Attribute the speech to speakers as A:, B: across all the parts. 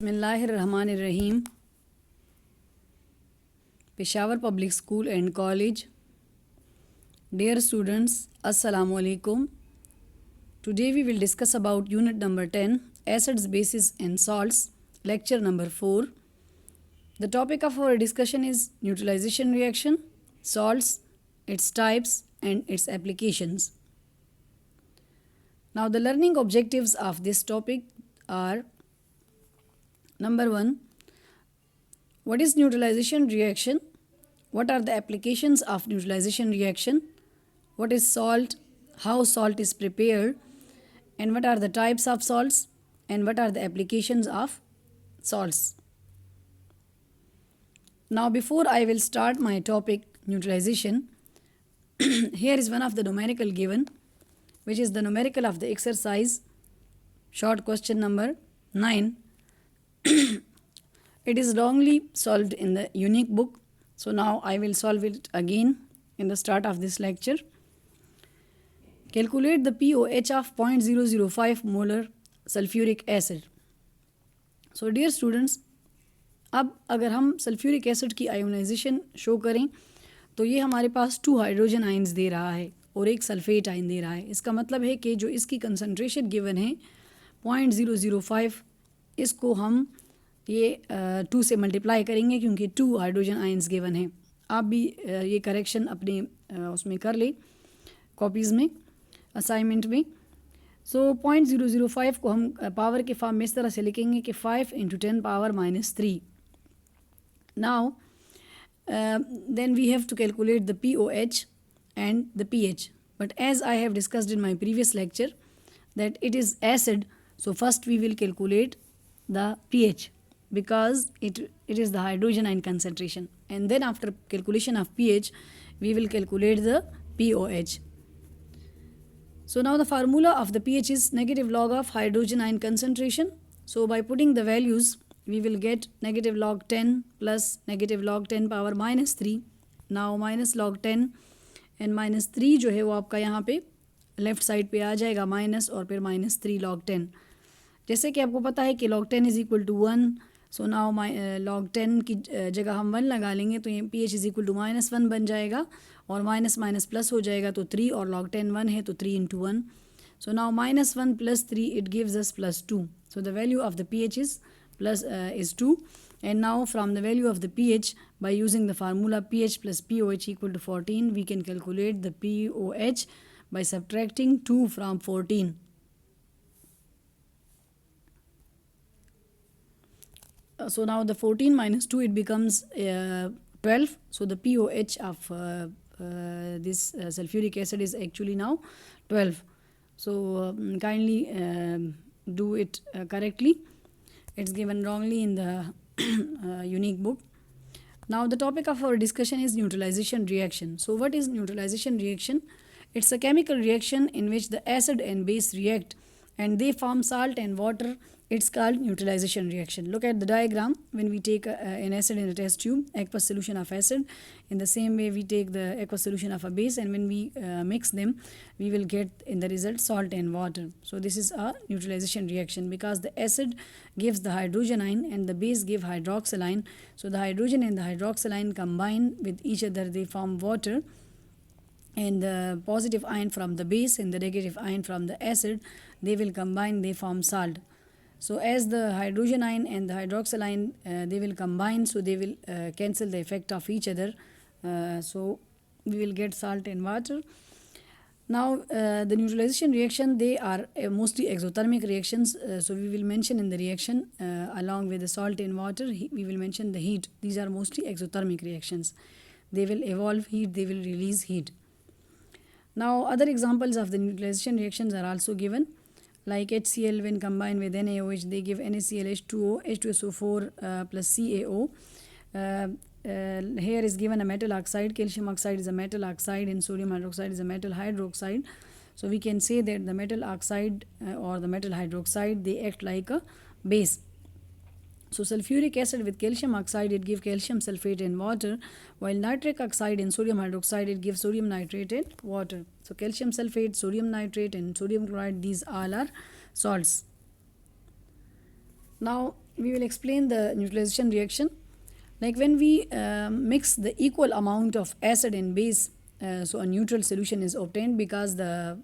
A: बिस्मिल्लाहिर्रहमानिर्रहीम. Peshawar Public School and College. Dear students, Assalamu alaikum. Today we will discuss about unit number 10, acids, bases and salts, lecture number 4. The topic of our discussion is neutralization reaction, salts, its types and its applications. Now the learning objectives of this topic are: number 1, what is neutralization reaction? What are the applications of neutralization reaction? What is salt? How salt is prepared? And what are the types of salts? And what are the applications of salts? Now before I will start my topic neutralization, here is one of the numerical given, which is the numerical of the exercise, short question number 9. It is wrongly solved in the unique book. So now I will solve it again in the start of this lecture. Calculate the pOH of 0.005 molar sulfuric acid. So dear students, अब अगर हम sulphuric acid की ionisation show करें तो ये हमारे पास 2 hydrogen ions दे रहा है और एक सल्फेट आइन दे रहा है. इसका मतलब है कि जो इसकी कंसंट्रेशन गिवन है 0.005, इसको हम ये 2 से मल्टीप्लाई करेंगे क्योंकि 2 हाइड्रोजन आइंस गिवन है. आप भी ये करेक्शन अपने उसमें कर ले कॉपीज़ में, असाइनमेंट में. सो 0.005 को हम पावर के फॉर्म में इस तरह से लिखेंगे कि 5 × 10 power -3. Now then we have to calculate the pOH and the pH, but as I have discussed in my previous lecture that it is acid, so first we will calculate the pH because it is the hydrogen ion concentration, and then after calculation of pH we will calculate the pOH. So now the formula of the pH is negative log of hydrogen ion concentration. So by putting the values we will get negative log 10 plus negative log 10 power -3. Now minus log 10 and -3 जो है वो आपका यहाँ पे left side पे आ जाएगा minus और फिर -3 log 10. जैसे कि आपको पता है कि log 10 is equal to 1. So now log 10 की जगह हम 1 लगा लेंगे तो ये pH इज़ इक्वल टू -1 बन जाएगा और माइनस माइनस प्लस हो जाएगा तो 3 और log 10 1 है तो 3 × 1. So now -1 + 3 it gives us +2. So the value of the pH is 2, and now from the value of the pH by using the formula pH plus pOH equal to 14 we can calculate the pOH by subtracting 2 from 14. So now the 14 minus 2 it becomes 12. So the pOH of this sulfuric acid is actually now 12. So kindly do it correctly. It's given wrongly in the unique book. Now the topic of our discussion is neutralization reaction. So what is neutralization reaction? It's a chemical reaction in which the acid and base react and they form salt and water. It's called neutralization reaction. Look at the diagram. When we take an acid in a test tube, aqueous solution of acid, in the same way we take the aqueous solution of a base, and when we mix them we will get in the result salt and water. So this is a neutralization reaction because the acid gives the hydrogen ion and the base give hydroxyl ion. So the hydrogen and the hydroxyl ion combine with each other, they form water, and the positive ion from the base and the negative ion from the acid, they will combine, they form salt. So as the hydrogen ion and the hydroxyl ion they will combine, so they will cancel the effect of each other. So we will get salt and water. Now the neutralization reaction, they are mostly exothermic reactions. So we will mention in the reaction along with the salt and water, we will mention the heat. These are mostly exothermic reactions. They will evolve heat, they will release heat. Now other examples of the neutralization reactions are also given, like HCl when combined with NaOH they give NaCl H2O, H2SO4 plus CaO. Here is given a metal oxide, calcium oxide is a metal oxide and sodium hydroxide is a metal hydroxide. So we can say that the metal oxide or the metal hydroxide, they act like a base. So sulfuric acid with calcium oxide, it gives calcium sulfate and water, while nitric oxide and sodium hydroxide, it gives sodium nitrate and water. So calcium sulfate, sodium nitrate and sodium chloride, these all are salts. Now we will explain the neutralization reaction. Like when we mix the equal amount of acid and base, so a neutral solution is obtained because the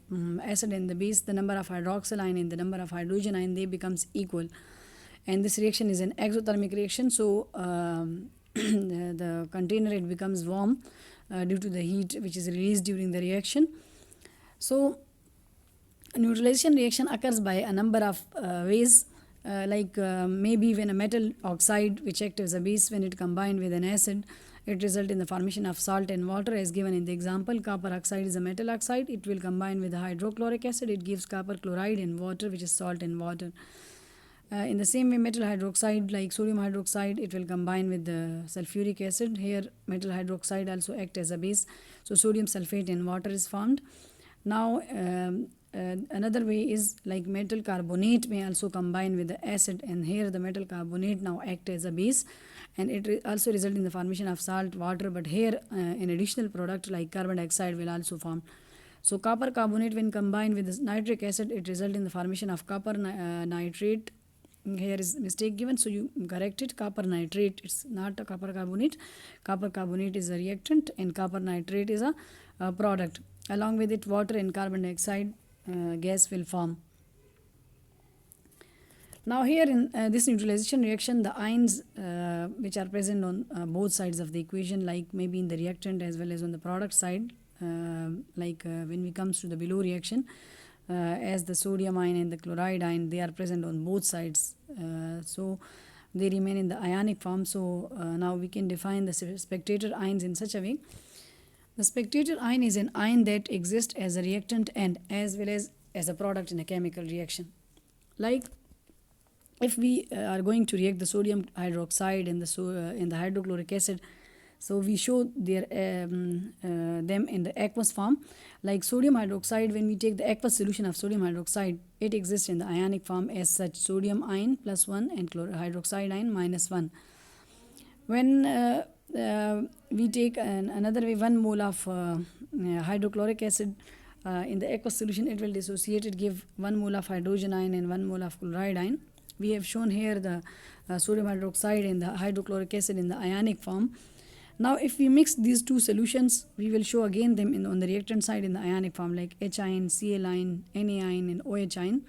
A: acid and the base, the number of hydroxyl ion and the number of hydrogen ion, they becomes equal. And this reaction is an exothermic reaction, so the container, it becomes warm due to the heat which is released during the reaction. So a neutralization reaction occurs by a number of ways. Maybe when a metal oxide which acts as a base, when it combined with an acid, it results in the formation of salt and water, as given in the example. Copper oxide is a metal oxide. It will combine with the hydrochloric acid. It gives copper chloride and water, which is salt and water. In the same way, metal hydroxide, like sodium hydroxide, it will combine with the sulfuric acid. Here metal hydroxide also act as a base, so sodium sulfate and water is formed. Now another way is like metal carbonate may also combine with the acid, and here the metal carbonate now act as a base, and it also result in the formation of salt, water. But here an additional product like carbon dioxide will also form. So copper carbonate, when combined with this nitric acid, it result in the formation of copper nitrate. Here is mistake given, so you correct it. Copper nitrate, it's not a copper carbonate. Copper carbonate is a reactant and copper nitrate is a product. Along with it, water and carbon dioxide gas will form. Now here in this neutralization reaction, the ions which are present on both sides of the equation, like maybe in the reactant as well as on the product side, when we comes to the below reaction, as the sodium ion and the chloride ion, they are present on both sides, so they remain in the ionic form. So now we can define the spectator ions in such a way. The spectator ion is an ion that exists as a reactant and as well as a product in a chemical reaction. Like if we are going to react the sodium hydroxide and the hydrochloric acid, so we show them in the aqueous form. Like sodium hydroxide, when we take the aqueous solution of sodium hydroxide, it exists in the ionic form as such: sodium ion +1 and hydroxide ion -1. When we take another way, 1 mole of hydrochloric acid in the aqueous solution, it will dissociate it, give 1 mole of hydrogen ion and 1 mole of chloride ion. We have shown here the sodium hydroxide and the hydrochloric acid in the ionic form. Now if we mix these two solutions, we will show again them on the reactant side in the ionic form, like H ion, Cl ion, Na ion and OH ion.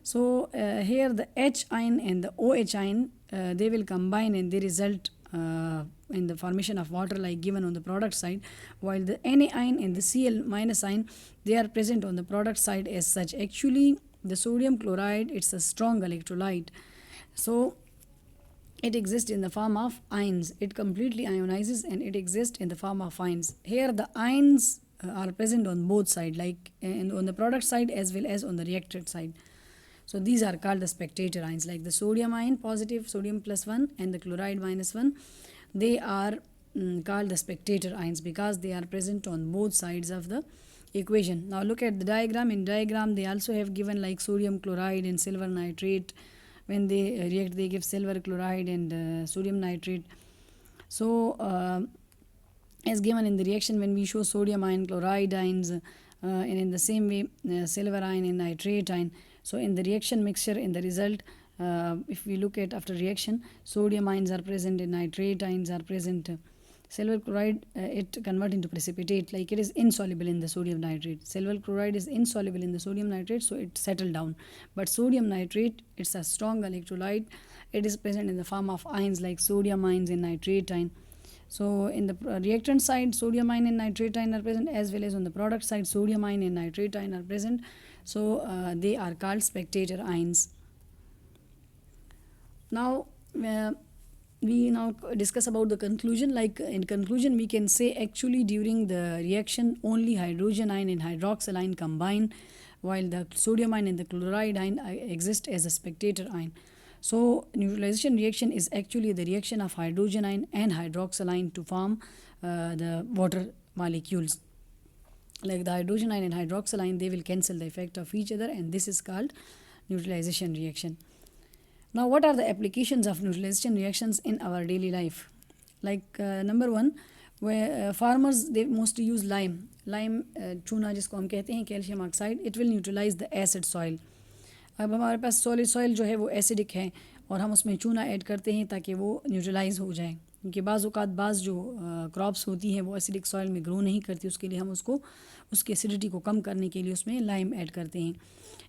A: So here the H ion and the OH ion, they will combine and they result in the formation of water, like given on the product side, while the Na ion and the Cl- ion, they are present on the product side as such. Actually the sodium chloride, it's a strong electrolyte, so it exists in the form of ions. It completely ionizes and it exists in the form of ions. Here the ions are present on both sides, like on the product side as well as on the reactant side. So these are called the spectator ions, like the sodium ion positive, sodium +1, and the chloride -1. They are called the spectator ions because they are present on both sides of the equation. Now look at the diagram. In diagram they also have given like sodium chloride and silver nitrate. When they react, they give silver chloride and sodium nitrate. So as given in the reaction, when we show sodium ion, chloride ions, and in the same way silver ion and nitrate ion. So in the reaction mixture, in the result, if we look at after reaction, sodium ions are present and nitrate ions are present. Silver chloride, it converts into precipitate, like it is insoluble in the sodium nitrate. Silver chloride is insoluble in the sodium nitrate, so it settled down. But sodium nitrate, it's a strong electrolyte. It is present in the form of ions like sodium ions and nitrate ion. So in the reactant side, sodium ion and nitrate ion are present, as well as on the product side, sodium ion and nitrate ion are present. So they are called spectator ions. Now we now discuss about the conclusion. Like in conclusion, we can say actually during the reaction only hydrogen ion and hydroxyl ion combine, while the sodium ion and the chloride ion exist as a spectator ion. So neutralization reaction is actually the reaction of hydrogen ion and hydroxyl ion to form the water molecules. Like the hydrogen ion and hydroxyl ion, they will cancel the effect of each other, and this is called neutralization reaction. Now what are the applications of neutralization reactions in our daily life? Like number one, where farmers, they mostly use lime चूना जिसको हम कहते हैं, calcium oxide. It will neutralise the acid soil. अब हमारे पास solid soil जो है वो एसिडिक है और हम उसमें चूना ऐड करते हैं ताकि वो न्यूट्रलाइज़ हो जाए, क्योंकि बाज़ औक़ात बाज़ जो क्रॉप्स होती हैं वो एसिडिक सॉइल में ग्रो नहीं करती, उसके लिए हम उसको उसकी एसिडिटी को कम करने के लिए उसमें लाइम ऐड करते हैं.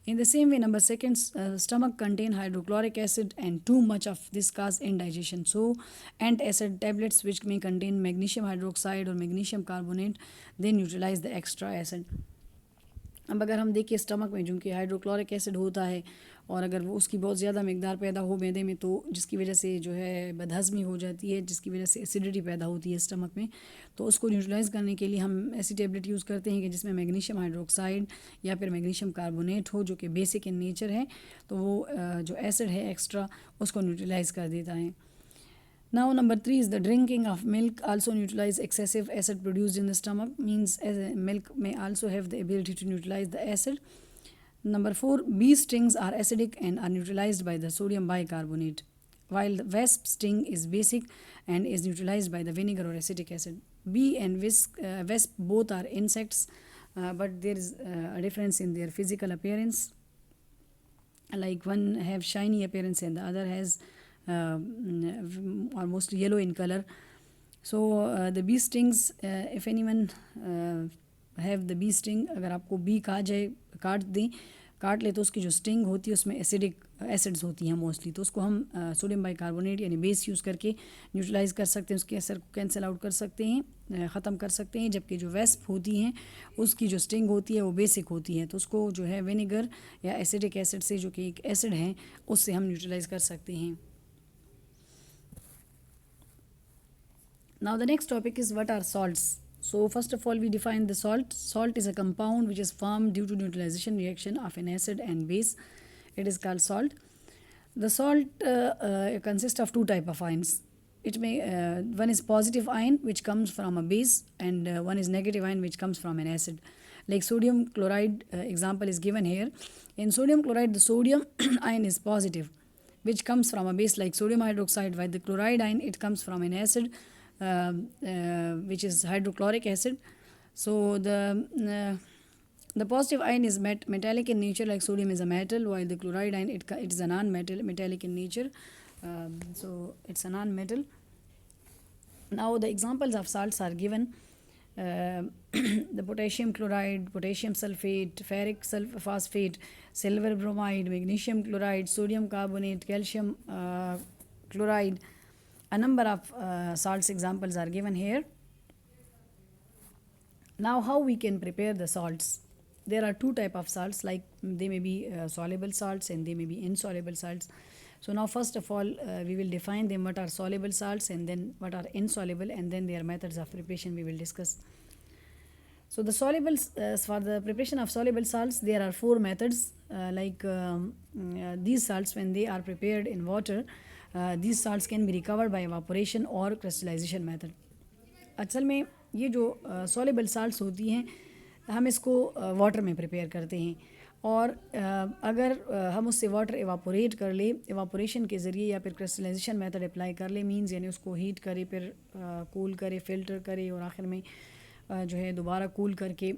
A: In the same way, number second, stomach contain hydrochloric acid and too much of this cause indigestion. So, antacid tablets which may contain magnesium hydroxide or magnesium carbonate, they neutralize the extra acid. अब अगर हम देखिए stomach में चूँकि hydrochloric acid होता है और अगर वो उसकी बहुत ज़्यादा मकदार पैदा हो मैदे में, तो जिसकी वजह से जो है बदहज़मी हो जाती है, जिसकी वजह से एसिडिटी पैदा होती है स्टमक में, तो उसको न्यूट्रलाइज़ करने के लिए हम ऐसी टेबलेट यूज़ करते हैं कि जिसमें मैग्नीशियम हाइड्रोक्साइड या फिर मैग्नीशियम कार्बोनेट हो, जो कि बेसिक इन नेचर है, तो वो जो एसिड है एक्स्ट्रा उसको न्यूट्रलाइज़ कर देता है. Now number 3 is the drinking of milk also neutralize excessive acid produced in the stomach, means milk may also have the ability to neutralize the acid. Number 4, bee stings are acidic and are neutralized by the sodium bicarbonate, while the wasp sting is basic and is neutralized by the vinegar or acetic acid. Bee and wasp both are insects, but there is a difference in their physical appearance, like one have shiny appearance and the other has almost yellow in color. So the bee stings, if anyone have the bee sting, अगर आपको B खा जाए, काट ले, तो उसकी जो sting होती है उसमें एसिड्स होती हैं मोस्टली, तो उसको हम सोडियम बाइकार्बोनेट यानी बेस यूज़ करके न्यूट्रलाइज़ कर सकते हैं, उसके असर को कैंसिल आउट कर सकते हैं, ख़त्म कर सकते हैं. जबकि जो वेस्प होती हैं उसकी जो स्टिंग होती है वो बेसिक होती है, तो उसको जो है विनेगर या एसिडिक एसिड से, जो कि एक एसिड है, उससे हम न्यूट्रलाइज़ कर सकते हैं. Now the next topic is what are salts. So first of all we define the salt. Salt is a compound which is formed due to neutralization reaction of an acid and base. It is called salt. The salt consists of two type of ions. It may one is positive ion which comes from a base, and one is negative ion which comes from an acid. Like sodium chloride example is given here. In sodium chloride, the sodium ion is positive, which comes from a base like sodium hydroxide, while the chloride ion, it comes from an acid, which is hydrochloric acid. So the positive ion is metallic in nature, like sodium is a metal, while the chloride ion, it is a metallic in nature. So it's a non-metal. Now the examples of salts are given. The potassium chloride, potassium sulfate, ferric phosphate, silver bromide, magnesium chloride, sodium carbonate, calcium chloride. A number of salts examples are given here. Now how we can prepare the salts? There are two type of salts, like they may be soluble salts and they may be insoluble salts. So now first of all we will define them, what are soluble salts and then what are insoluble, and then their methods of preparation we will discuss. So the solubles, for the preparation of soluble salts, there are four methods. These salts, when they are prepared in water, these salts can be recovered by evaporation or crystallization method. असल में ये जो soluble salts होती हैं, हम इसको water में prepare करते हैं, और अगर हम उससे वाटर एवापोरेट कर ले, एवापोरेशन के ज़रिए या फिर क्रिस्टलाइजेशन मेथड अप्लाई कर ले, मीन्स यानी उसको हीट करे, फिर कूल करे, फ़िल्टर करे, और आखिर में जो है दोबारा कूल करके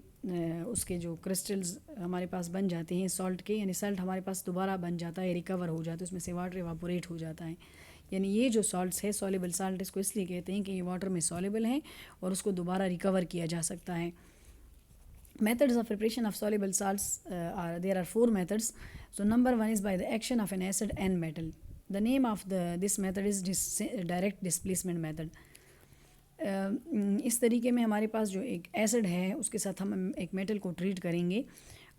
A: उसके जो क्रिस्टल्स हमारे पास बन जाते हैं सॉल्ट के, यानी सॉल्ट हमारे पास दोबारा बन जाता है, रिकवर हो जाता है, उसमें से वाटर एवापोरेट हो जाता है. यानी ये जो सॉल्ट्स है सॉल्युबल सॉल्ट, इसको इसलिए कहते हैं कि ये वाटर में सॉल्युबल हैं और उसको दोबारा रिकवर किया जा सकता है. Methods of preparation of soluble salts there are four methods. So number one is by the action of an acid and metal. The name of this method is direct displacement method. इस तरीके में हमारे पास जो एक acid है उसके साथ हम एक मेटल को ट्रीट करेंगे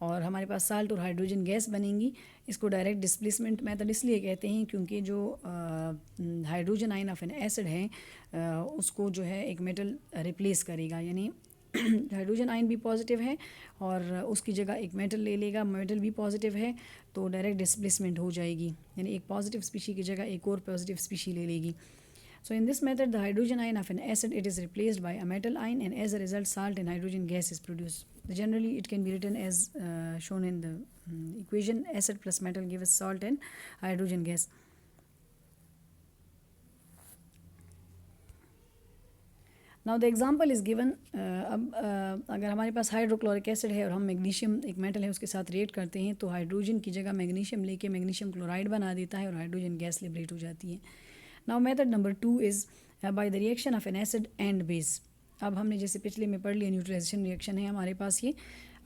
A: और हमारे पास साल्ट और हाइड्रोजन गैस बनेंगी. इसको डायरेक्ट डिस्प्लेसमेंट मेथड इसलिए कहते हैं क्योंकि जो hydrogen ion of N acid है उसको जो है एक मेटल रिप्लेस करेगा, यानी हाइड्रोजन आयन भी पॉजिटिव है और उसकी जगह एक मेटल ले लेगा, मेटल भी पॉजिटिव है, तो डायरेक्ट डिस्प्लेसमेंट हो जाएगी, यानी एक पॉजिटिव स्पीशी की जगह एक और पॉजिटिव स्पीशी ले लेगी. So in this method, the hydrogen ion of an acid, it is replaced by a metal ion, and as a result, salt and hydrogen gas is produced. Generally, it can be written as shown in the equation: acid plus metal gives salt and hydrogen gas. Now the example is given. अब अगर हमारे पास hydrochloric acid है और हम magnesium एक metal है उसके साथ रिएक्ट करते हैं तो हाइड्रोजन की जगह मैग्नीशियम लेके मैग्नीशियम क्लोराइड बना देता है और हाइड्रोजन गैस लिबरेट हो जाती है। Now method number 2 is by the reaction of N acid and base. अब हमने जैसे पिछले में पढ़ लिया न्यूट्रलाइजेशन रिएक्शन है हमारे पास ये।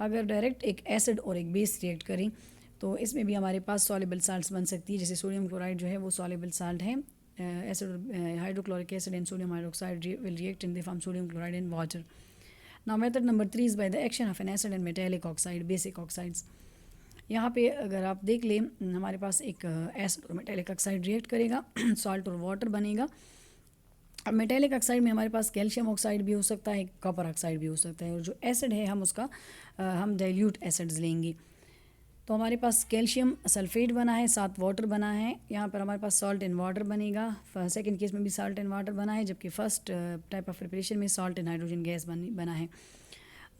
A: अगर डायरेक्ट एक एसिड और एक बेस रिएक्ट करें तो इसमें भी हमारे पास सॉल्युबल साल्ट्स बन सकती है। जैसे सोडियम क्लोराइड जो है वो सॉल्युबल साल्ट है। acid hydrochloric acid and sodium hydroxide will react in the form sodium chloride and water. Now method number 3 is by the action of an acid and metallic oxide, basic oxides. यहाँ पे अगर आप देख लें हमारे पास एक acid और metallic oxide react करेगा, सॉल्ट और वाटर बनेगा। अब मेटेलिक ऑक्साइड में हमारे पास कैल्शियम ऑक्साइड भी हो सकता है, कॉपर ऑक्साइड भी हो सकता है, और जो एसिड है हम उसका हम डाइल्यूट एसिड्स लेंगे। तो हमारे पास कैल्शियम सल्फेट बना है, साथ वाटर बना है। यहाँ पर हमारे पास सॉल्ट एंड वाटर बनेगा। सेकंड केस में भी सॉल्ट एंड वाटर बना है, जबकि फर्स्ट टाइप ऑफ प्रिपरेशन में सॉल्ट एंड हाइड्रोजन गैस बना है।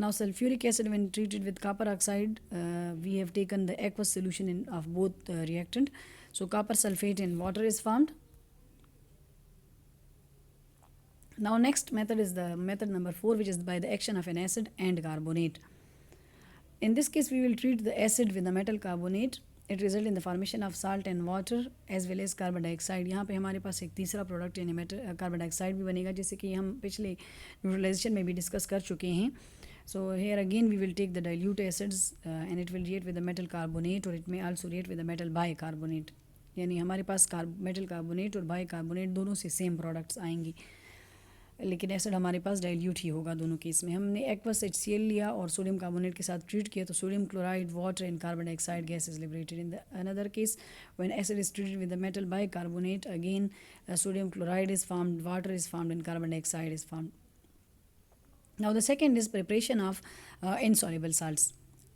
A: Now sulphuric acid when treated with copper oxide we have taken the aqueous solution in of both reactant, so copper sulphate and water is formed. Now next method is the method number 4, which is by the action of an acid and carbonate. In this case we will treat the acid with the metal carbonate. It result in the formation of salt and water as well as carbon dioxide. यहाँ पे हमारे पास एक तीसरा product यानी carbon dioxide भी बनेगा, जैसे कि हम पिछले न्यूट्रलाइजेशन में भी डिस्कस कर चुके हैं. So here again we will take the dilute acids and it will react with the metal carbonate, or it may also react with the metal bicarbonate. यानी हमारे पास मेटल कार्बोनेट और बाइकार्बोनेट दोनों से सेम प्रोडक्ट्स आएंगी, लेकिन acid हमारे पास dilute ही होगा दोनों केस में. हमने एक्वस HCl लिया और सोडियम कार्बोनेट के साथ ट्रीट किया तो sodium chloride, water and carbon dioxide gas is liberated. In the another case when acid is treated with the metal bicarbonate, again sodium chloride is formed, water is formed and carbon dioxide is formed. Now the second is preparation of insoluble salts.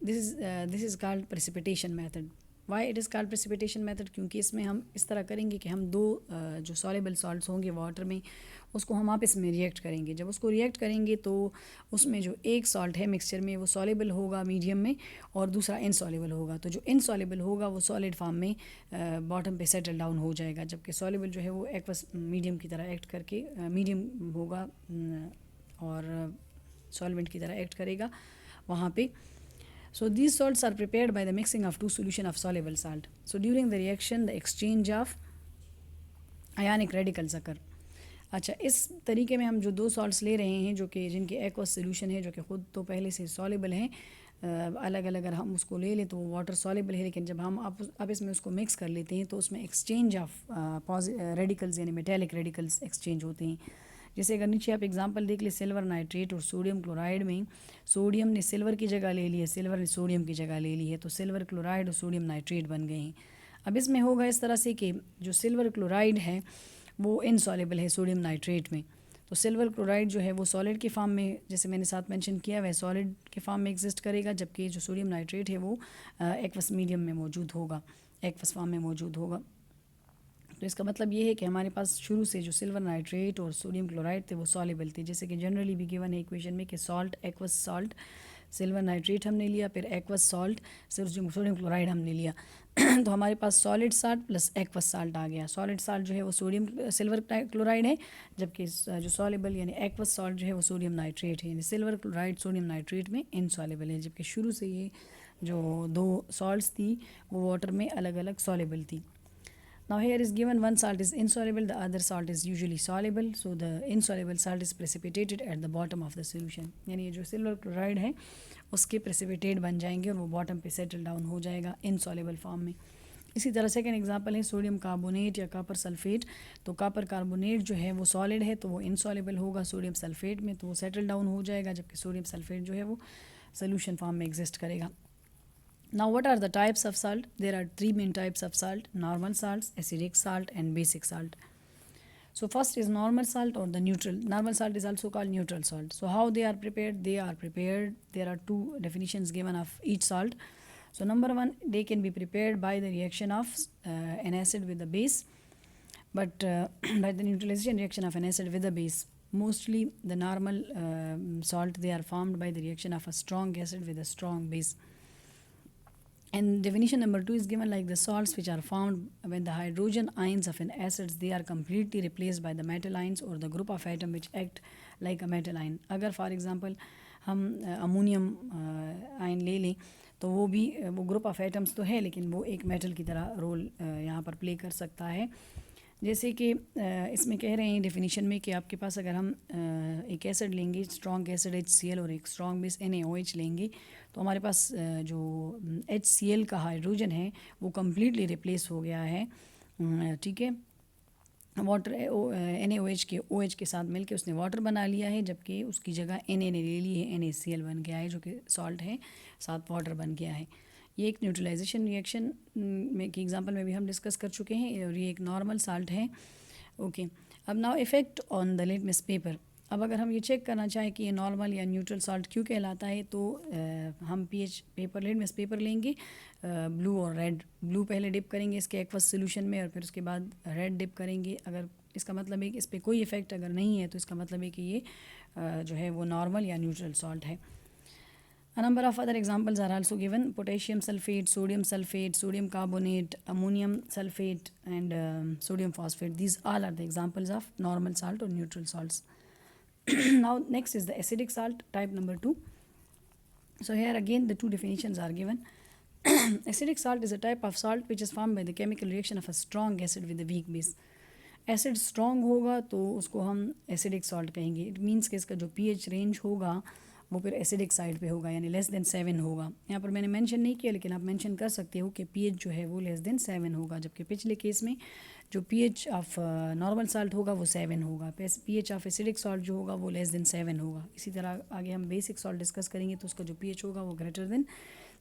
A: This is called precipitation method. Why it is called precipitation method? क्योंकि इसमें हम इस तरह करेंगे कि हम दो जो soluble salts होंगे वाटर में उसको हम आपस में रिएक्ट करेंगे. जब उसको रिएक्ट करेंगे तो उसमें जो एक सॉल्ट है मिक्सचर में वो सॉल्युबल होगा मीडियम में और दूसरा इनसॉल्युबल होगा. तो जो इनसॉल्युबल होगा वो सॉलिड फॉर्म में बॉटम पे सेटल डाउन हो जाएगा, जबकि सॉल्युबल जो है वो एक्वस मीडियम की तरह एक्ट करके मीडियम होगा और सॉल्वेंट की तरह एक्ट करेगा वहाँ पे. So these salts are prepared by the mixing of two solution of soluble salt. So during the reaction the exchange of ionic radicals occur. अच्छा, इस तरीके में हम जो दो सॉल्ट्स ले रहे हैं जो कि जिनके एक्वस सोल्यूशन है, जो कि ख़ुद तो पहले से सॉल्युबल हैं, अलग अलग अगर हम उसको ले लें तो वो वाटर सॉल्युबल है, लेकिन जब हम अब इसमें उसको मिक्स कर लेते हैं तो उसमें एक्सचेंज ऑफ रेडिकल्स यानी मेटेलिक रेडिकल्स एक्सचेंज होते हैं. जैसे अगर नीचे आप एग्जांपल देख ले, सिल्वर नाइट्रेट और सोडियम क्लोराइड में सोडियम ने सिल्वर की जगह ले ली है, सिल्वर ने सोडियम की जगह ले ली है, तो सिल्वर क्लोराइड और सोडियम नाइट्रेट बन गए हैं. अब इसमें होगा इस तरह से कि जो सिल्वर क्लोराइड है वो इनसॉल्युबल है सोडियम नाइट्रेट में, तो सिल्वर क्लोराइड जो है वो सॉलिड के फॉर्म में, जैसे मैंने साथ मेंशन किया, वह सॉलिड के फॉर्म में एग्जिस्ट करेगा, जबकि जो सोडियम नाइट्रेट है वो एक्वस मीडियम में मौजूद होगा, एक्वस फॉर्म में मौजूद होगा. तो इसका मतलब ये है कि हमारे पास शुरू से जो सिल्वर नाइट्रेट और सोडियम क्लोराइड थे वो सॉल्युबल थे, जैसे कि जनरली भी गिवन है इक्वेशन में कि salt aqueous salt, silver nitrate हमने लिया, फिर एक्वस सॉल्ट, सोडियम क्लोराइड हमने लिया. तो हमारे पास solid salt plus aqueous salt आ गया. सॉलिड साल्ट जो है वो सोडियम सिल्वर क्लोराइड है, जबकि जो सॉल्युबल यानी एक्वस सॉल्ट जो है वो सोडियम नाइट्रेट है, यानी सिल्वर क्लोराइड सोडियम नाइट्रेट में इनसॉल्युबल है, जबकि शुरू से ये जो दो सॉल्ट्स थी वो वाटर में अलग अलग सॉल्युबल थी. Now here is given one salt is insoluble, the other salt is usually soluble. So the insoluble salt is precipitated at the bottom of the solution. यानी जो सिल्वर क्लोराइड है उसके प्रेसिपिटेट बन जाएंगे और वो बॉटम पे सेटल डाउन हो जाएगा इनसॉल्युबल फॉर्म में. इसी तरह सेकंड एग्जांपल है सोडियम कार्बोनेट या कॉपर सल्फेट. तो कॉपर कार्बोनेट जो है वो सॉलिड है तो वो इनसॉल्युबल होगा सोडियम सल्फेट में, तो वो सेटल डाउन हो जाएगा, जबकि सोडियम सल्फेट जो है वो सोल्यूशन फॉर्म में एग्जिस्ट करेगा. Now what are the types of salt? There are three main types of salt: normal salts, acidic salt and basic salt. So first is normal salt or the neutral. Normal salt is also called neutral salt. So how they are prepared? There are two definitions given of each salt. So number one, they can be prepared by the reaction of an acid with the base, but by the neutralization reaction of an acid with the base. Mostly the normal salt, they are formed by the reaction of a strong acid with a strong base. And definition number 2 is given like the salts which are found when the hydrogen ions of an acids they are completely replaced by the metal ions or the group of atom which act like a metal ion. अगर for example हम ammonium ion ले लें तो वो भी वो group of atoms तो है लेकिन वो एक मेटल की तरह रोल यहाँ पर प्ले कर सकता है. जैसे कि इसमें कह रहे हैं डेफिनेशन में कि आपके पास अगर हम एक एसिड लेंगे स्ट्रॉन्ग एसिड HCl और एक स्ट्रॉन्ग बेस NaOH लेंगे तो हमारे पास जो HCl का हाइड्रोजन है वो कम्प्लीटली रिप्लेस हो गया है. ठीक है, वाटर NaOH के OH के साथ मिलके उसने वाटर बना लिया है, जबकि उसकी जगह Na ने ले ली है, NaCl बन गया है जो कि सॉल्ट है, साथ वाटर बन गया है. ये एक न्यूट्रलाइजेशन रिएक्शन में की एग्जांपल में भी हम डिस्कस कर चुके हैं और ये एक नॉर्मल साल्ट है. ओके, अब now effect on the litmus paper. अब अगर हम ये चेक करना चाहें कि ये नॉर्मल या न्यूट्रल साल्ट क्यों कहलाता है तो हम pH पेपर लिटमस पेपर लेंगे, ब्लू और रेड. ब्लू पहले डिप करेंगे इसके एक्वस सोल्यूशन में और फिर उसके बाद रेड डिप करेंगे. अगर इसका मतलब है कि इस पर कोई इफ़ेक्ट अगर नहीं है तो इसका मतलब है कि ये जो है वो नॉर्मल या न्यूट्रल साल्ट है. A number of other examples are also given: potassium sulfate, sodium carbonate, ammonium sulfate, and sodium phosphate. These all are the examples of normal salt or neutral salts. Now next is the acidic salt, type number 2. So here again the two definitions are given. Acidic salt is a type of salt which is formed by the chemical reaction of a strong acid with a weak base. Acid strong होगा तो उसको हम acidic salt कहेंगे. It means कि इसका जो pH range होगा वो फिर एसिडिक साइड पे होगा, यानी लेस देन 7 होगा. यहाँ पर मैंने मेंशन नहीं किया लेकिन आप मेंशन कर सकते हो कि pH जो है वो लेस देन 7 होगा, जबकि पिछले केस में जो pH ऑफ नॉर्मल साल्ट होगा वो 7 होगा. pH ऑफ एसिडिक सॉल्ट जो होगा वो लेस देन 7 होगा. इसी तरह आगे हम बेसिक सॉल्ट डिस्कस करेंगे तो उसका जो pH होगा वो ग्रेटर देन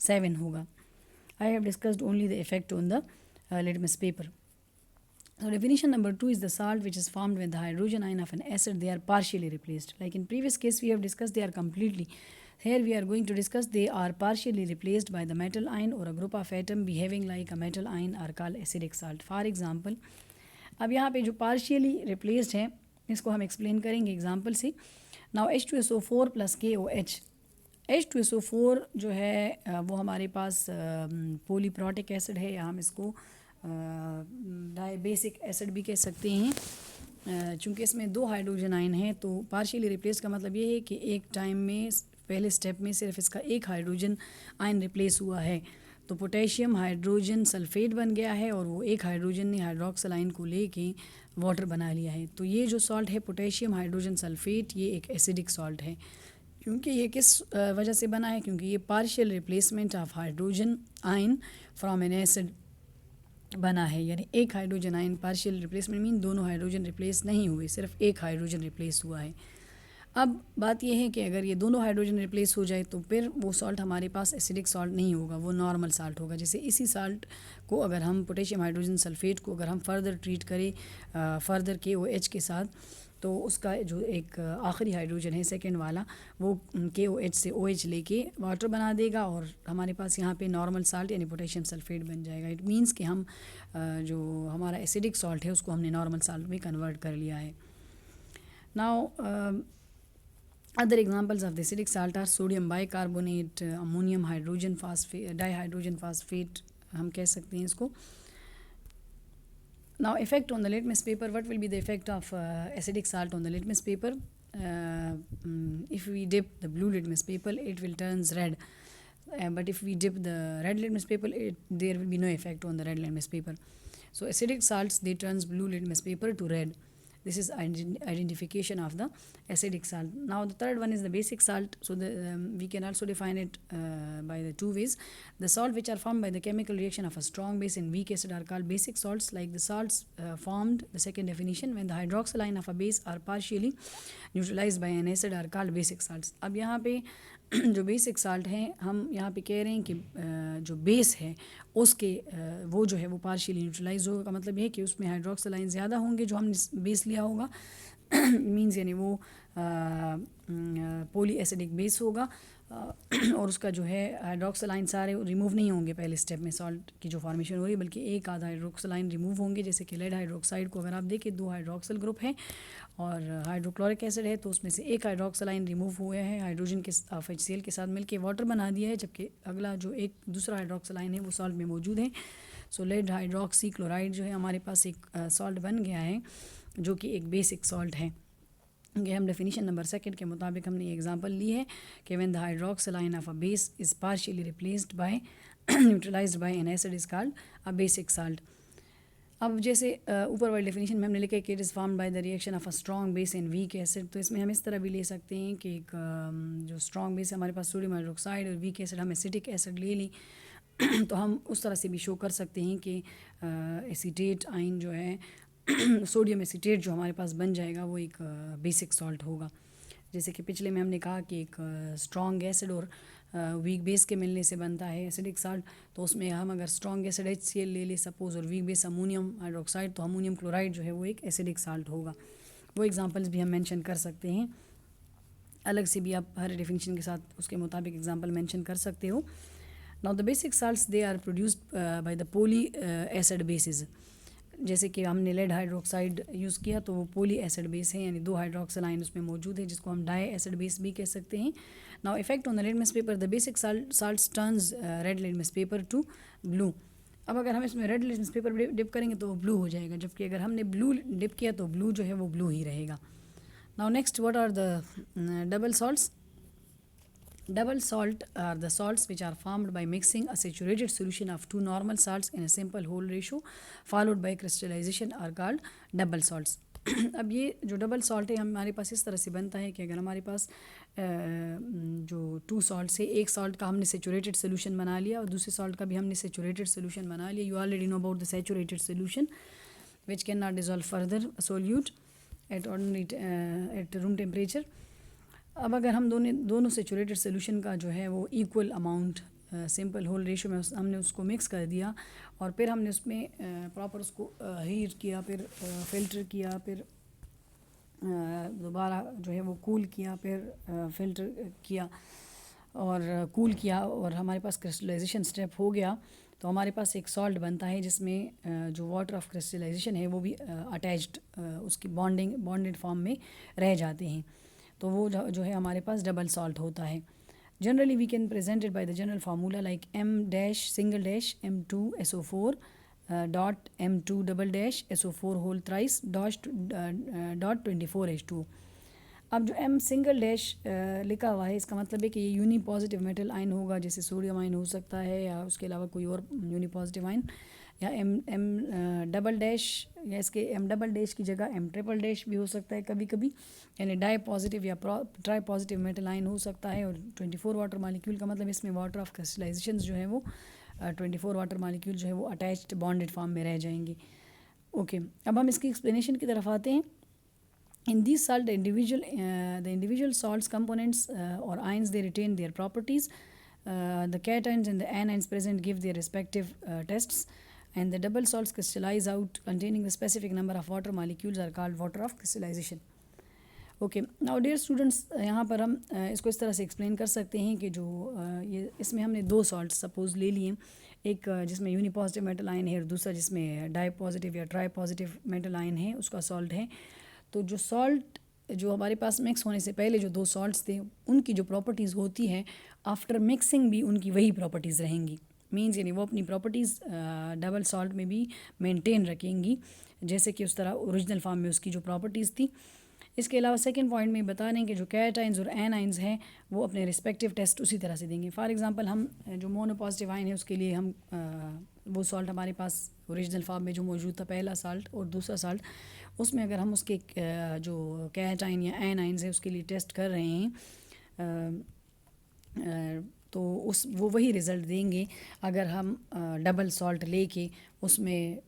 A: 7 होगा. I have discussed only the effect on the litmus paper. So definition number 2 is the salt which is formed when the hydrogen ion of an acid they are partially replaced. Like in previous case we have discussed they are completely. Here we are going to discuss they are partially replaced by the metal ion or a group of atom behaving like a metal ion are called acidic salt. For example, अब यहाँ पे जो partially replaced है इसको हम explain करेंगे example से. Now H2SO4 plus KOH. H2SO4 जो है वो हमारे पास पोलीप्रोटिक एसिड है या हम इसको बेसिक एसिड भी कह सकते हैं. चूँकि इसमें 2 हाइड्रोजन आयन हैं तो पार्शियली रिप्लेस का मतलब ये है कि एक टाइम में पहले स्टेप में सिर्फ इसका एक हाइड्रोजन आयन रिप्लेस हुआ है. तो पोटेशियम हाइड्रोजन सल्फेट बन गया है और वो एक हाइड्रोजन ने हाइड्रोक्सिल आयन को लेके वाटर बना लिया है. तो ये जो सॉल्ट है पोटेशियम हाइड्रोजन सल्फेट ये एक एसिडिक सॉल्ट है. क्योंकि ये किस वजह से बना है? क्योंकि ये partial replacement of hydrogen ion from N acid बना है. यानी एक hydrogen ion partial replacement mean दोनों हाइड्रोजन रिप्लेस नहीं हुए, सिर्फ एक हाइड्रोजन रिप्लेस हुआ है. अब बात यह है कि अगर ये दोनों हाइड्रोजन रिप्लेस हो जाए तो फिर वो सॉल्ट हमारे पास एसिडिक सॉल्ट नहीं होगा, वो नॉर्मल साल्ट होगा. जैसे इसी साल्ट को अगर हम पोटेशियम हाइड्रोजन सल्फेट को अगर हम फर्दर ट्रीट करें फर्दर KOH के साथ तो उसका जो एक आखिरी हाइड्रोजन है सेकंड वाला वो KOH से OH लेके वाटर बना देगा और हमारे पास यहाँ पे नॉर्मल साल्ट यानी पोटेशियम सल्फेट बन जाएगा. इट मीन्स कि हम जो हमारा एसिडिक सॉल्ट है उसको हमने नॉर्मल साल्ट में कन्वर्ट कर लिया है. Now other examples of the acidic salt are sodium bicarbonate, ammonium hydrogen phosphate, dihydrogen phosphate हम कह सकते हैं इसको. Now effect on the litmus paper, what will be the effect of acidic salt on the litmus paper? If we dip the blue litmus paper it will turns red, but if we dip the red litmus paper there will be no effect on the red litmus paper. So acidic salts they turns blue litmus paper to red. This is identification of the acidic salt. Now the third one is the basic salt. So we can also define it by the two ways. The salt which are formed by the chemical reaction of a strong base and weak acid are called basic salts. Like the salts formed, the second definition, when the hydroxyl ion of a base are partially neutralized by an acid are called basic salts. अब यहाँ पे जो basic salt हैं हम यहाँ पे कह रहे हैं कि जो बेस है उसके वो जो है वो पार्शियली न्यूट्रलाइज होगा का मतलब ये है कि उसमें हाइड्रोक्सिल आयन ज़्यादा होंगे जो हमने बेस लिया होगा मीन्स यानी वो पोली एसिडिक बेस होगा और उसका जो है हाइड्रोक्सलाइन सारे रिमूव नहीं होंगे पहले स्टेप में सॉल्ट की जो फॉर्मेशन हो रही है, बल्कि एक आधा हाइड्रोक्सलाइन रिमूव होंगे। जैसे कि लेड हाइड्रोक्साइड को अगर आप देखें 2 हाइड्रोक्सल ग्रुप है और हाइड्रोक्लोरिक एसिड है, तो उसमें से एक हाइड्रोक्सलाइन रिमूव हुआ है, हाइड्रोजन के HCl के साथ मिलके वाटर बना दिया है, जबकि अगला जो एक दूसरा हाइड्रोक्सलाइन है वो सॉल्ट में मौजूद है। सो लेड हाइड्रोक्सी क्लोराइड जो है हमारे पास एक सॉल्ट बन गया है जो कि एक बेसिक सॉल्ट है। ये हम डेफिनेशन नंबर 2 के मुताबिक हमने ये एग्जांपल ली है कि when the hydroxyl ion of a base is partially replaced by neutralized by an acid is called a basic salt. अब जैसे ऊपर वाली डेफिनेशन में हमने लिखा है कि it is formed by the reaction of a strong base in weak acid, तो इसमें हम इस तरह भी ले सकते हैं कि एक जो स्ट्रॉन्ग बेस है हमारे पास सोडियम हाइड्रोक्साइड और वीक एसिड हम एसिटिक एसिड ले ली तो हम उस तरह से भी शो कर सकते हैं कि एसीटेट आयन जो है सोडियम एसीटेट जो हमारे पास बन जाएगा वो एक बेसिक सॉल्ट होगा। जैसे कि पिछले में हमने कहा कि एक स्ट्रॉन्ग एसिड और वीक बेस के मिलने से बनता है एसिडिक साल्ट, तो उसमें हम अगर स्ट्रॉन्ग एसिड HCl ले ले सपोज और वीक बेस अमोनियम हाइड्रोक्साइड, तो अमोनियम क्लोराइड जो है वो एक एसिडिक साल्ट होगा। वो एग्जांपल्स भी हम मेंशन कर सकते हैं, अलग से भी आप हर डेफिनेशन के साथ उसके मुताबिक एग्जांपल मेंशन कर सकते हो। Now the basic salts they are produced by the poly acid bases. जैसे कि हमने लेड हाइड्रोक्साइड यूज़ किया तो वो पोली एसिड बेस है, यानी 2 हाइड्रोक्सालाइन उसमें मौजूद है, जिसको हम डाई एसिड बेस भी कह सकते हैं। Now effect on the litmus paper, the basic salts turns red litmus paper two blue. अब अगर हम इसमें रेड लिटमस पेपर डिप करेंगे तो वो ब्लू हो जाएगा, जबकि अगर हमने ब्लू डिप किया तो ब्लू जो है वो ब्लू ही रहेगा। Now next, what are the double salts? Double salt are the salts which are formed by mixing a saturated solution of 2 normal salts in a simple whole ratio followed by crystallization are called double salts. अब ये जो double salt है हमारे पास इस तरह से बनता है कि अगर हमारे पास जो 2 सॉल्ट है, एक सॉल्ट का हमने सेचुरेटेड सोल्यूशन बना लिया और दूसरे सॉल्ट का भी हमने सेचुरेटेड सोल्यूशन बना लिया। You already know about the saturated solution which can not dissolve further solute at ordinary at room temperature. अब अगर हम दोनों सेचुरेटेड सोल्यूशन का जो है वो equal amount simple whole ratio में हमने उसको मिक्स कर दिया और फिर हमने उसमें प्रॉपर उसको हीट किया, फिर फ़िल्टर किया, फिर दोबारा जो है वो कूल किया, फिर फ़िल्टर किया और कूल किया और हमारे पास क्रिस्टलाइजेशन स्टेप हो गया, तो हमारे पास एक सॉल्ट बनता है जिसमें जो वाटर ऑफ क्रिस्टलाइजेशन है वो भी अटैच्ड उसकी बॉन्डेड फॉर्म में रह जाते हैं, तो वो जो है हमारे पास डबल सॉल्ट होता है। Generally we can present it by the general formula like M-((SO4) dot M2 SO4 whole thrice dot 24H2। अब जो M सिंगल डैश लिखा हुआ है इसका मतलब है कि ये यूनी पॉजिटिव मेटल आयन होगा, जैसे सोडियम आयन हो सकता है या उसके अलावा कोई और यूनी पॉजिटिव आयन, या M डबल डैश या इसके M डबल डैश की जगह M ट्रिपल डैश भी हो सकता है कभी कभी, यानी डाई पॉजिटिव या ट्राई पॉजिटिव मेटल आयन हो सकता है। और 24 वाटर मालिक्यूल का मतलब इसमें वाटर ऑफ क्रिस्टलाइजेशन जो है वो 24 वाटर मालिक्यूल जो है वो अटैच्ड बॉन्डेड फॉर्म में रह जाएंगे। ओके, अब हम इसकी एक्सप्लेनेशन की तरफ आते हैं। In these salt, the individual salts components or ions, they retain their properties. The cations and the anions present give their respective tests, and the double salts crystallize out containing the specific number of water molecules are called water of crystallization. Okay, now dear students, यहाँ पर हम इसको इस तरह से explain कर सकते हैं कि जो ये इसमें हमने 2 सॉल्ट सपोज ले लिए, एक जिसमें यूनी पॉजिटिव मेटल आयन है और दूसरा जिसमें डाई पॉजिटिव या ट्राई पॉजिटिव मेटल आयन है उसका सॉल्ट है। तो जो सॉल्ट जो हमारे पास मिक्स होने से पहले जो 2 सॉल्ट्स थे उनकी जो प्रॉपर्टीज़ होती है आफ्टर मिक्सिंग भी उनकी वही प्रॉपर्टीज़ रहेंगी, मीन्स यानी वो अपनी प्रॉपर्टीज़ डबल सॉल्ट में भी मेंटेन रखेंगी जैसे कि उस तरह ओरिजिनल फॉर्म में उसकी जो प्रॉपर्टीज़ थी। इसके अलावा सेकंड पॉइंट में बता दें कि जो कैटाइंस और एनाइंस हैं वो अपने रिस्पेक्टिव टेस्ट उसी तरह से देंगे। फॉर एग्जांपल हम जो मोनोपॉजिटिव आयन है उसके लिए हम वो सॉल्ट हमारे पास ओरिजिनल फॉर्म में जो मौजूद था पहला सॉल्ट और दूसरा सॉल्ट, उसमें अगर हम उसके जो कैटाइन या एनाइंस है उसके लिए टेस्ट कर रहे हैं तो वो वही रिज़ल्ट देंगे अगर हम डबल सॉल्ट लेके उसमें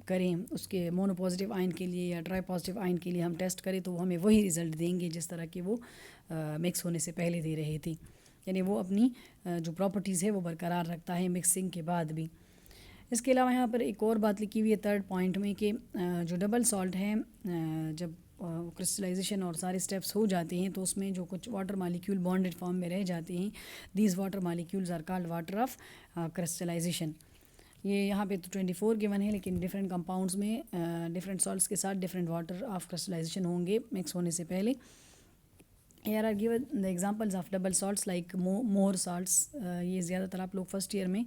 A: करें, उसके मोनोपॉजिटिव आयन के लिए या ट्राई पॉजिटिव आयन के लिए हम टेस्ट करें तो वो हमें वही रिज़ल्ट देंगे जिस तरह के वो मिक्स होने से पहले दे रहे थे, यानी वो अपनी जो प्रॉपर्टीज़ है वो बरकरार रखता है मिक्सिंग के बाद भी। इसके अलावा यहाँ पर एक और बात लिखी हुई है थर्ड पॉइंट में कि जो डबल सॉल्ट है जब क्रिस्टलाइजेशन और सारे स्टेप्स हो जाते हैं तो उसमें जो कुछ वाटर मालिक्यूल बॉन्डेड फॉर्म में रह जाते हैं, these water molecules are called water of crystallisation. ये यहाँ पे तो 24 गिवन है, लेकिन डिफरेंट कंपाउंड्स में डिफरेंट सॉल्ट्स के साथ डिफरेंट वाटर ऑफ क्रिस्टलाइजेशन होंगे मिक्स होने से पहले। Here are given the examples of double salts like more salts। ये ज़्यादातर आप लोग फर्स्ट ईयर में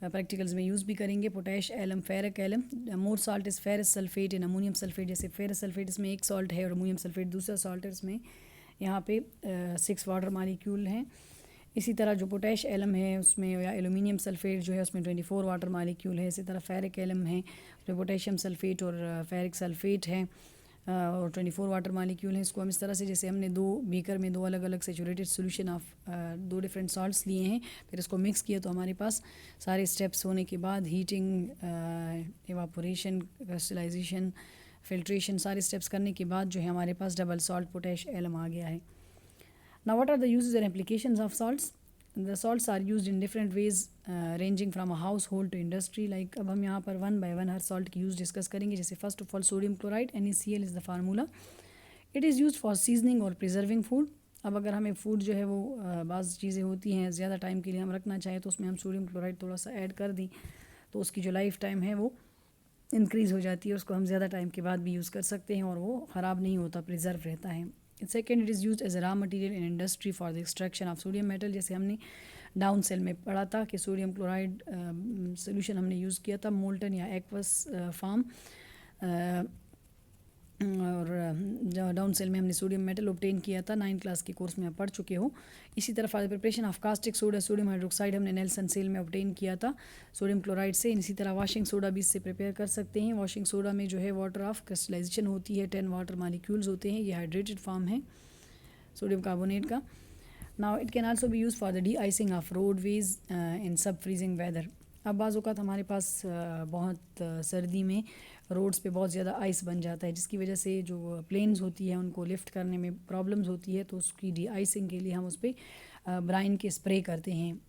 A: प्रैक्टिकल्स में यूज़ भी करेंगे। Potash alum, ferric alum. Mohr salt is ferrous sulphate and ammonium sulphate. जैसे फेरस सल्फेट इसमें एक सॉल्ट है और अमोनियम सल्फेट दूसरा सॉल्ट है, इसमें यहाँ पे 6 वाटर मालिक्यूल हैं। इसी तरह जो पोटैश एलम है उसमें, या एलुमिनियम सल्फेट जो है उसमें 24 वाटर मालिक्यूल है। इसी तरह फेरिक एलम है उसमें पोटेशियम सल्फेट और फेरिक सल्फेट है और 24 वाटर मालिक्यूल हैं। इसको हम इस तरह से, जैसे हमने 2 बीकर में 2 अलग अलग saturated solution of 2 different salts लिए हैं, फिर इसको मिक्स किया तो हमारे पास सारे स्टेप्स होने के बाद हीटिंग, एवापोरेशन, क्रिस्टलाइजेशन, फिल्ट्रेशन, सारे स्टेप्स करने के बाद जो है हमारे पास डबल सॉल्ट पोटैश एलम आ गया है। Now what are the uses and applications of salts? The salts are used in different ways ranging from a household to industry. Like अब हम यहाँ पर 1 by 1 हर salt की use डिस्कस करेंगे। जैसे first of all sodium chloride, NaCl is the formula. It is used for seasoning or preserving food. अब अगर हमें फूड जो है वो बाज़ चीज़ें होती हैं ज़्यादा टाइम के लिए हम रखना चाहें तो उसमें हम सोडियम क्लोराइड थोड़ा सा ऐड कर दें तो उसकी जो लाइफ टाइम है वो इंक्रीज़ हो जाती है, उसको हम ज़्यादा टाइम के बाद भी यूज़ कर सकते हैं और वो ख़राब नहीं होता, प्रिजर्व रहता है। Second, it is used as a raw material in industry for the extraction of sodium metal. जैसे हमने डाउन सेल में पढ़ा था कि सोडियम क्लोराइड सोल्यूशन हमने यूज़ किया था मोल्टन या एक्वस फॉर्म, और डाउन सेल में हमने सोडियम मेटल ऑब्टेन किया था। 9th क्लास के कोर्स में आप पढ़ चुके हो। इसी तरह for the preparation of caustic soda, sodium hydroxide हमने नेल्सन सेल में ऑब्टेन किया था सोडियम क्लोराइड से। इसी तरह वाशिंग सोडा भी इससे प्रिपेयर कर सकते हैं। वाशिंग सोडा में जो है वाटर ऑफ क्रिस्टलाइजेशन होती है, 10 वाटर मालिक्यूल्स होते हैं, ये हाइड्रेटेड फॉर्म है सोडियम कार्बोनेट का। Now it can also be use for the deicing of roadways in subfreezing weather. अब बाज़ औक़ात हमारे पास बहुत सर्दी में रोड्स पे बहुत ज़्यादा आइस बन जाता है, जिसकी वजह से जो प्लेन्स होती है उनको लिफ्ट करने में प्रॉब्लम्स होती है, तो उसकी डी आइसिंग के लिए हम उस पर ब्राइन के स्प्रे करते हैं,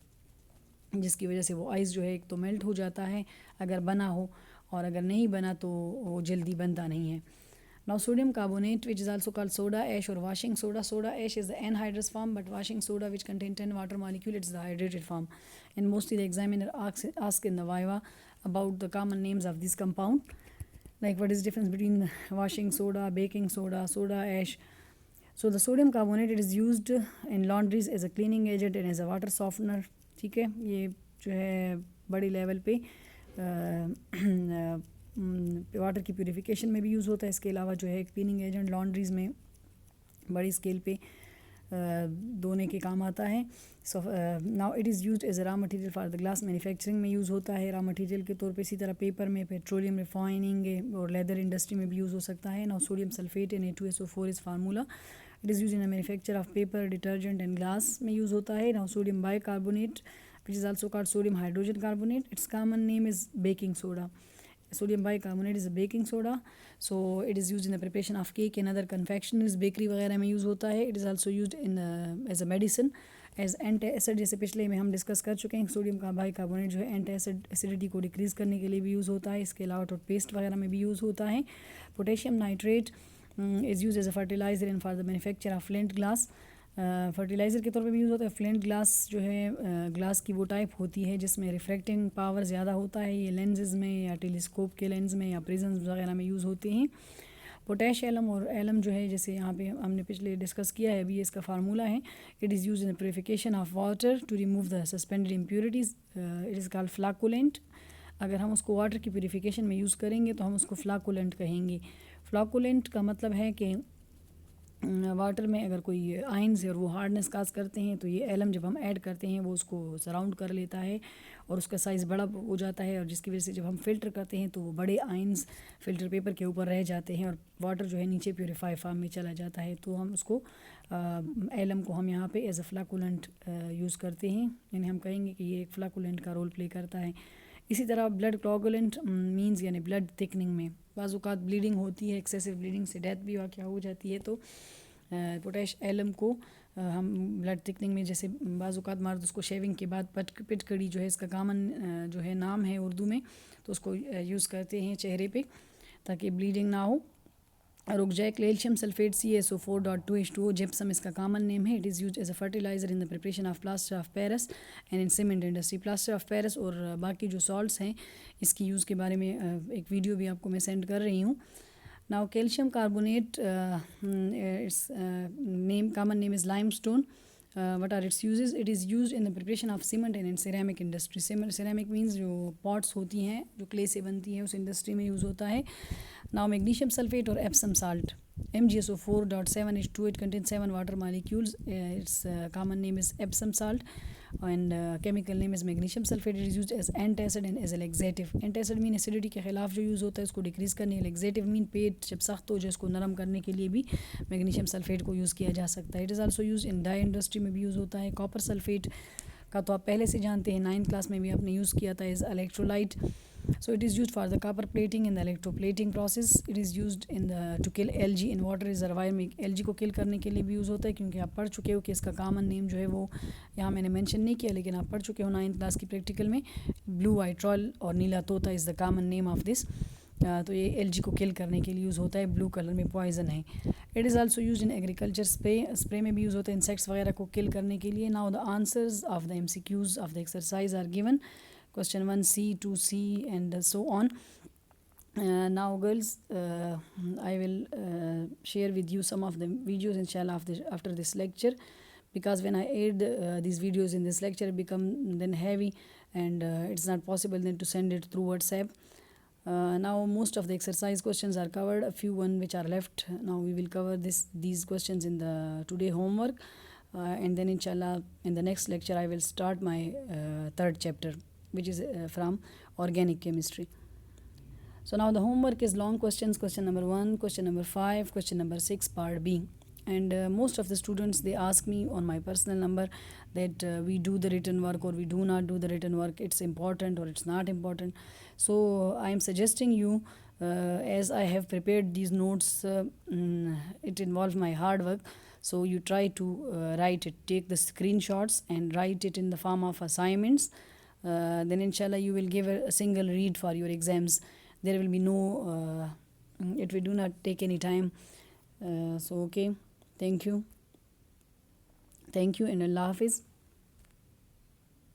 A: जिसकी वजह से वो आइस जो है एक तो मेल्ट हो जाता है अगर बना हो, और अगर नहीं बना तो वो जल्दी बनता नहीं है। Now sodium carbonate, which is also called soda ash or washing soda. Soda ash is the anhydrous form, but washing soda, which contain 10 water molecule, it's the hydrated form. And mostly the examiner asks in the viva about the common names of this compound, like what is the difference between washing soda, baking soda, soda ash. So the sodium carbonate, it is used in laundries as a cleaning agent and as a water softener. ठीक है, ये जो है बड़ी level पे water की purification में भी यूज़ होता है। इसके अलावा जो है क्लीनिंग एजेंट लॉन्ड्रीज़ में बड़ी स्केल पे धोने के काम आता है। So now it is used as a raw material for the glass manufacturing में यूज़ होता है रॉ मटेरियल के तौर पे। इसी तरह पेपर में, पेट्रोलियम रिफाइनिंग और लेदर इंडस्ट्री में भी यूज़ हो सकता है। Now sodium sulphate and Na2SO4 is formula. It is use in the manufacture of paper, detergent and glass में यूज़ होता है। Now sodium bicarbonate, which is also called sodium hydrogen carbonate, it's common name is baking soda. Sodium bicarbonate is a baking soda, so it is used in the preparation of cake and other confectioneries, bakery वगैरह में use होता है। It is also used in as a medicine, as anti-acid, जैसे पिछले में हम discuss कर चुके हैं। सोडियम का बाइकार्बोनेट जो है एंटी-एसिड, एसिडिटी को डिक्रीज़ करने के लिए भी यूज़ होता है। इसके अलावा टूथपेस्ट वगैरह में भी यूज़ होता है। Potassium nitrate is use as a fertiliser in for the manufacture of flint glass. Fertiliser के तौर पे भी यूज़ होता है। फ्लिंट ग्लास जो है ग्लास की वो टाइप होती है जिसमें रिफ्रैक्टिंग पावर ज़्यादा होता है। ये लेंसेज में या टेलीस्कोप के लेंस में या प्रिज्म्स वगैरह में यूज़ होते हैं। पोटैश एलम और एलम जो है, जैसे यहाँ पे हमने पिछले डिस्कस किया है, अभी इसका फार्मूला है। It is use in purification of water to remove the suspended impurities. It is called flocculant. अगर हम उसको वाटर की प्यूरिफिकेशन में यूज़ करेंगे तो हम उसको फ्लाकुलेंट कहेंगे। फ्लाकुलेंट का मतलब है कि वाटर में अगर कोई आयन्स है और वो हार्डनेस काज करते हैं तो ये एलम जब हम ऐड करते हैं वो उसको सराउंड कर लेता है और उसका साइज़ बड़ा हो जाता है, और जिसकी वजह से जब हम फ़िल्टर करते हैं तो वो बड़े आयन्स फ़िल्टर पेपर के ऊपर रह जाते हैं और वाटर जो है नीचे प्योरीफाई फॉर्म में चला जाता है। तो हम उसको एलम को हम यहाँ पे एज अ फ्लाकुलेंट यूज़ करते हैं, यानी हम कहेंगे कि ये एक फ्लाकुलेंट का रोल प्ले करता है। इसी तरह ब्लड कोगुलेंट मींस यानी ब्लड थिकनिंग में बाज़ औक़ात ब्लीडिंग होती है, एक्सेसिव ब्लीडिंग से डेथ भी वाक़या हो जाती है, तो पोटैश एलम को हम ब्लड थिकनिंग में, जैसे बाज़ औक़ात मर्द उसको शेविंग के बाद पिटकड़ी जो है इसका कामन जो है नाम है उर्दू में, तो उसको यूज़ करते हैं चेहरे पे ताकि ब्लीडिंग ना हो। रुक कैल्शियम सल्फेट CaSO4.2H2O जिप्सम इसका कॉमन नेम है. It is use as a fertiliser in the preparation of plaster of Paris and in cement industry. Plaster of Paris और बाकी जो सॉल्ट्स हैं इसकी यूज़ के बारे में एक वीडियो भी आपको मैं सेंड कर रही हूँ. Now calcium carbonate, it's name common name is limestone. what are its uses? It is used in the preparation of cement and in ceramic industry. Ceramic means जो pots होती हैं जो clay से बनती हैं उस industry में use होता है. Now magnesium sulfate or Epsom salt, MgSO4.7H2, it contains 7 water molecules. Its common name is Epsom salt and chemical name is magnesium sulfate. It is used as antacid and as a laxative. Antacid mean acidity के खिलाफ जो use होता है उसको decrease करने. laxative mean पेट जब सख्त हो जाए उसको नरम करने के लिए भी मैग्नीशियम सल्फेट को यूज़ किया जा सकता है. It is also use in dye industry में भी यूज़ होता है. कॉपर सल्फेट का तो आप पहले से जानते हैं, 9th क्लास में भी आपने यूज़ किया था as electrolyte. So it is used for the copper plating in the electroplating process. It is used in the to kill algae in water reservoir में algae को kill करने के लिए भी यूज़ होता है. क्योंकि आप पढ़ चुके हो कि इसका कॉमन नेम जो है वो यहाँ मैंने मेंशन नहीं किया, लेकिन आप पढ़ चुके हो 9th क्लास की प्रैक्टिकल में. ब्लू वाइट ट्रॉल और नीला तोता is the common name of this. तो ये एलजी को किल करने के लिए यूज़ होता है. ब्लू कलर में पॉइजन है. It is also use in agriculture. Spray में भी यूज़ होता है इंसेक्ट्स वगैरह को किल करने के लिए. Now the answers of the MCQs of the exercise are given. Question 1C, 2C and so on. Now girls, I will share with you some of the videos inshallah after this lecture, because when I add these videos in this lecture it become then heavy and it's not possible then to send it through WhatsApp. Now most of the exercise questions are covered. A few one which are left. Now we will cover these questions in the today homework, and then inshallah in the next lecture I will start my third chapter, which is from organic chemistry. So now the homework is long questions. Question number 1, question number 5, question number 6, part B. And most of the students, they ask me on my personal number that we do the written work or we do not do the written work. It's important or it's not important. So I am suggesting you, as I have prepared these notes, it involves my hard work. So you try to write it. Take the screenshots and write it in the form of assignments. Then inshallah you will give a single read for your exams. There will be no it will do not take any time. So okay, thank you and Allah Hafiz.